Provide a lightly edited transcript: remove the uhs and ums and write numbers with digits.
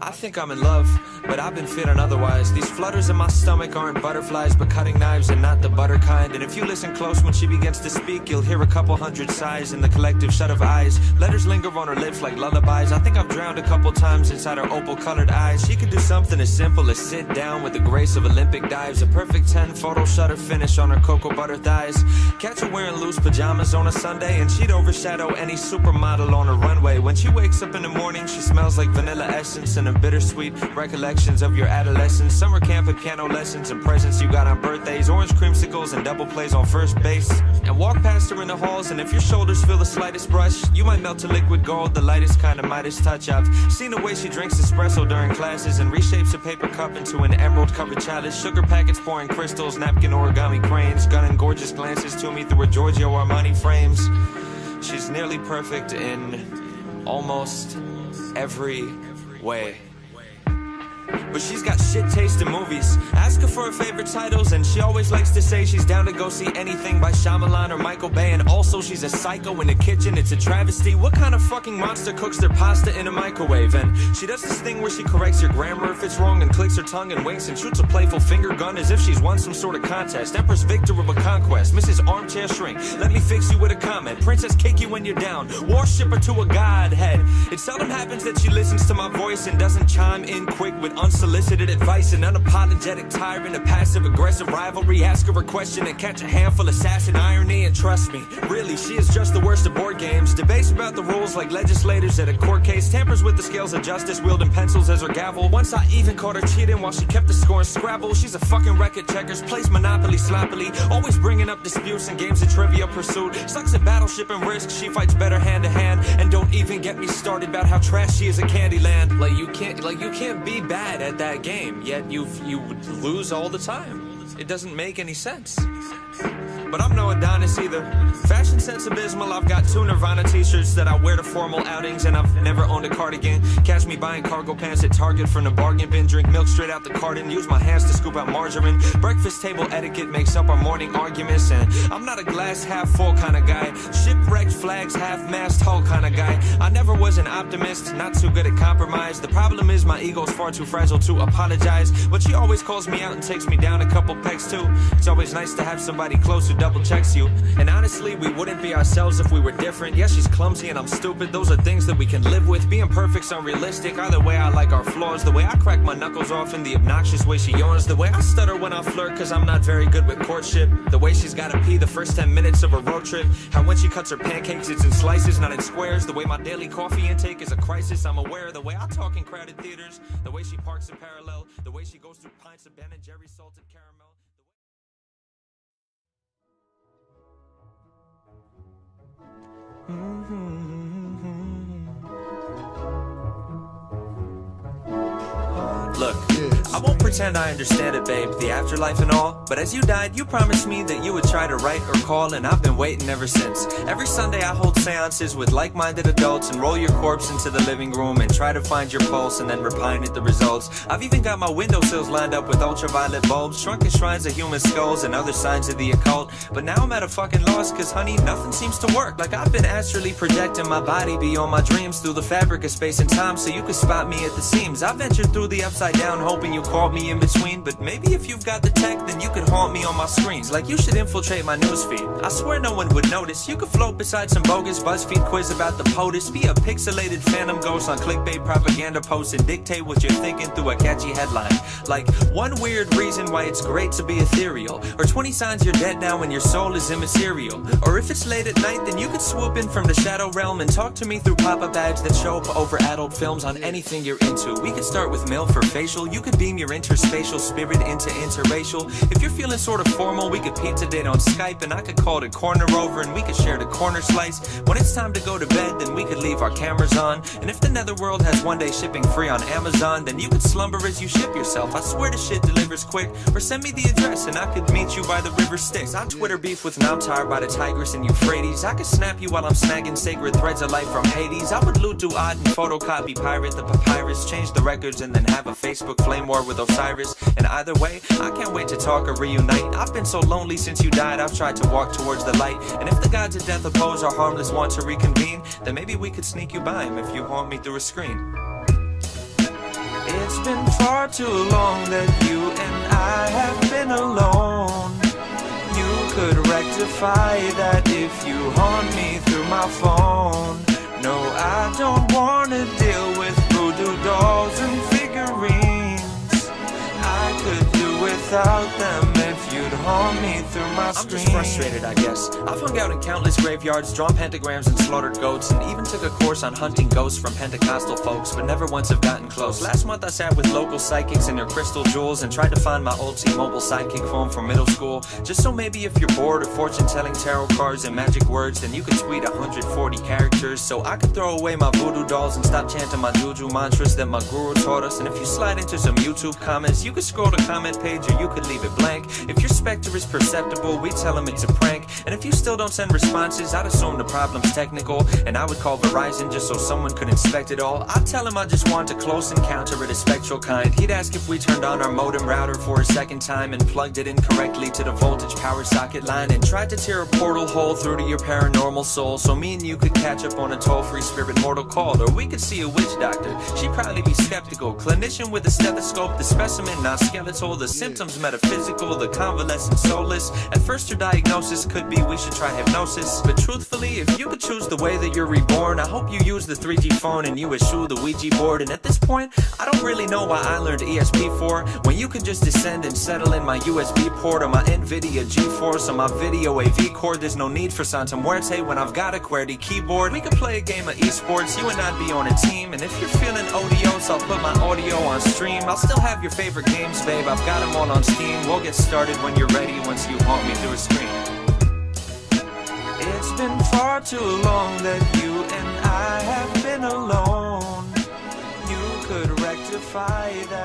I think I'm in love, but I've been feeling otherwise. These flutters in my stomach aren't butterflies, but cutting knives and not the butter kind. And if you listen close when she begins to speak, you'll hear a couple hundred sighs in the collective shut of eyes. Letters linger on her lips like lullabies. I think I've drowned a couple times inside her opal-colored eyes. She could do something as simple as sit down with the grace of Olympic dives. A perfect 10 photo shutter finish on her cocoa butter thighs. Catch her wearing loose pajamas on a Sunday, and she'd overshadow any supermodel on a runway. When she wakes up in the morning, she smells like vanilla essence and bittersweet recollections of your adolescence. Summer camp and piano lessons and presents you got on birthdays. Orange creamsicles and double plays on first base. And walk past her in the halls, and if your shoulders feel the slightest brush, you might melt to liquid gold, the lightest kind of Midas touch. I've seen the way she drinks espresso during classes and reshapes a paper cup into an emerald covered chalice. Sugar packets pouring crystals, napkin origami cranes, gunning gorgeous glances to me through her Giorgio Armani frames. She's nearly perfect in almost every way. But she's got shit taste in movies. Ask her for her favorite titles, and she always likes to say she's down to go see anything by Shyamalan or Michael Bay. And also she's a psycho in the kitchen, it's a travesty. What kind of fucking monster cooks their pasta in a microwave? And she does this thing where she corrects your grammar if it's wrong, and clicks her tongue and winks and shoots a playful finger gun as if she's won some sort of contest. Empress victor of a conquest, Mrs. Armchair Shrink, let me fix you with a comment. Princess kick you when you're down, worship her to a godhead. It seldom happens that she listens to my voice and doesn't chime in quick with unsolicited advice. An unapologetic tyrant, a passive-aggressive rivalry. Ask her a question and catch a handful of assassin irony. And trust me, really, she is just the worst of board games. Debates about the rules like legislators at a court case. Tampers with the scales of justice, wielding pencils as her gavel. Once I even caught her cheating while she kept the score in Scrabble. She's a fucking wreck at checkers, plays Monopoly sloppily, always bringing up disputes and games of Trivia Pursuit. Sucks at Battleship and Risk, she fights better hand to hand. And don't even get me started about how trash she is at Candyland. Like you can't be bad at that game, yet you lose all the time. It doesn't make any sense. But I'm no Adonis either. Fashion sense abysmal. I've got 2 Nirvana t-shirts that I wear to formal outings, and I've never owned a cardigan. Catch me buying cargo pants at Target from the bargain bin. Drink milk straight out the carton. Use my hands to scoop out margarine. Breakfast table etiquette makes up our morning arguments, and I'm not a glass half full kind of guy. Shipwrecked flags half-mast hull kind of guy. I never was an optimist, not too good at compromise. The problem is my ego's far too fragile to apologize. But she always calls me out and takes me down a couple pegs too. It's always nice to have somebody close who double checks you. And honestly, we wouldn't be ourselves if we were different. Yeah, she's clumsy and I'm stupid. Those are things that we can live with. Being perfect's unrealistic. Either way, I like our flaws. The way I crack my knuckles off in the obnoxious way she yawns. The way I stutter when I flirt cause I'm not very good with courtship. The way she's gotta pee the first 10 minutes of a road trip. How when she cuts her pancakes it's in slices, not in squares. The way my daily coffee intake is a crisis, I'm aware. The way I talk in crowded theaters. The way she parks in parallel. The way she goes through pints of Ben and Jerry's salted caramel. Look, I won't pretend I understand it, babe, the afterlife and all. But as you died, you promised me that you would try to write or call, and I've been waiting ever since. Every Sunday I hold seances with like-minded adults and roll your corpse into the living room and try to find your pulse and then repine at the results. I've even got my windowsills lined up with ultraviolet bulbs, shrunken shrines of human skulls and other signs of the occult. But now I'm at a fucking loss cause honey, nothing seems to work. Like I've been astrally projecting my body beyond my dreams through the fabric of space and time so you can spot me at the seams. I ventured through the upside down hoping you caught me in between, but maybe if you've got the tech then you could haunt me on my screens. Like you should infiltrate my newsfeed. I swear no one would notice. You could float beside some bogus BuzzFeed quiz about the POTUS. Be a pixelated phantom ghost on clickbait propaganda posts and dictate what you're thinking through a catchy headline. Like one weird reason why it's great to be ethereal, or 20 signs you're dead now and your soul is immaterial. Or if it's late at night then you could swoop in from the shadow realm and talk to me through pop-up ads that show up over adult films on anything you're into. We could start with MILF for facial. You could beam your interspatial spirit into interracial. If you're feeling sort of formal, we could pizza date on Skype, and I could call it corner over and we could share the corner slice. When it's time to go to bed, then we could leave our cameras on. And if the netherworld has one day shipping free on Amazon, then you could slumber as you ship yourself. I swear the shit delivers quick. Or send me the address and I could meet you by the river Styx. I Twitter beef with Namtar by the Tigris and Euphrates. I could snap you while I'm snagging sacred threads of life from Hades. I would loot Duat and photocopy pirate the papyrus, change the records and then have a Facebook flame war with Osiris. And either way, I can't wait to talk or reunite. I've been so lonely since you died, I've tried to walk towards the light. And if the gods of death oppose our harmless want to reconvene, then maybe we could sneak you by him if you haunt me through a screen. It's been far too long that you and I have been alone. You could rectify that if you haunt me through my phone. No, I don't wanna deal with voodoo dolls and figurines. I could do without them if you'd haunt me through my screen. I'm just frustrated, I guess. I've hung out in countless graveyards, drawn pentagrams and slaughtered goats, and even took a course on hunting ghosts from Pentecostal folks, but never once have gotten close. Last month I sat with local psychics and their crystal jewels and tried to find my old T-Mobile sidekick phone from middle school, just so maybe if you're bored of fortune-telling tarot cards and magic words, then you could tweet 140 characters, so I could throw away my voodoo dolls and stop chanting my juju mantras that my guru taught us. And if you slide into some YouTube comments, you could scroll the comment page or you could leave it blank. If your specter is perceptible, we tell them it's a prank. And if you still don't send responses, I'd assume the problem's technical, and I would call Verizon just so someone could inspect it all. I'd tell him I just want a close encounter of the spectral kind. He'd ask if we turned on our modem router for a second time and plugged it incorrectly to the voltage power socket line and tried to tear a portal hole through to your paranormal soul so me and you could catch up on a toll-free spirit mortal call. Or we could see a witch doctor, she'd probably be skeptical. Clinician with a stethoscope, the specimen not skeletal, the symptoms metaphysical, the convalescent soulless. At first your diagnosis could be we should try hypnosis, but truthfully, if you could choose the way that you're reborn, I hope you use the 3G phone and you eschew the Ouija board. And at this point, I don't really know why I learned ESP4 when you could just descend and settle in my USB port or my NVIDIA GeForce or my video AV cord. There's no need for Santa Muerte when I've got a QWERTY keyboard. We could play a game of esports, you and I'd be on a team, and if you're feeling odious, I'll put my audio on stream. I'll still have your favorite games, babe, I've got them all on Steam. We'll get started when you're ready once you haunt me through a screen. It's been far too long that you and I have been alone. You could rectify that.